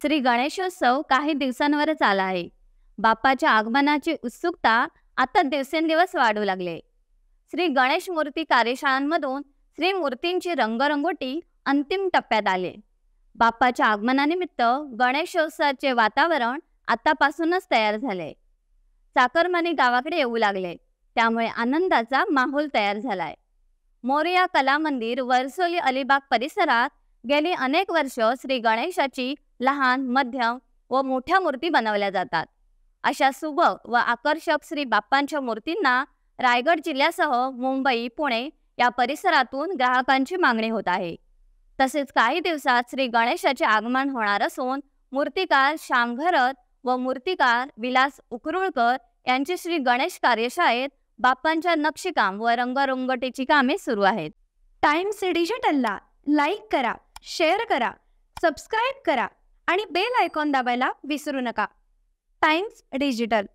श्री गणेशोत्सव काही दिवसांवरच आला आहे. बाप्पाच्या आगमनाची उत्सुकता आता दिवसेंदिवस वाढू लागले. श्री गणेश मूर्ती कार्यशाळांमधून श्री मूर्तींची रंगरंगोटी अंतिम टप्प्यात आले. बाप्पाच्या आगमनानिमित्त गणेशोत्सवाचे वातावरण आतापासूनच तयार झाले. चाकरमानी गावाकडे येऊ लागले, त्यामुळे आनंदाचा माहोल तयार झालाय. मोरया कला मंदिर वर्सोली अलिबाग परिसरात गेली अनेक वर्ष श्री गणेशाची लहान, मध्यम व मोठ्या मूर्ती बनवल्या जातात. अशा सुबक व आकर्षक श्री बाप्पांच्या मूर्तींना रायगड जिल्ह्यासह मुंबई, पुणे या परिसरातून ग्राहकांची मागणी होत आहे. तसेच काही दिवसात श्री गणेशाचे आगमन होणार असून मूर्तिकार श्याम घरत व मूर्तिकार विलास उकरुळकर यांची श्री गणेश कार्यशाळेत बाप्पांच्या नक्षीकाम व रंगरंगोटीची कामे सुरू आहेत. टाइम्स डिजिटलला लाईक करा, शेअर करा, सबस्क्राईब करा आणि बेल आयकॉन दाबायला विसरू नका. Times digital.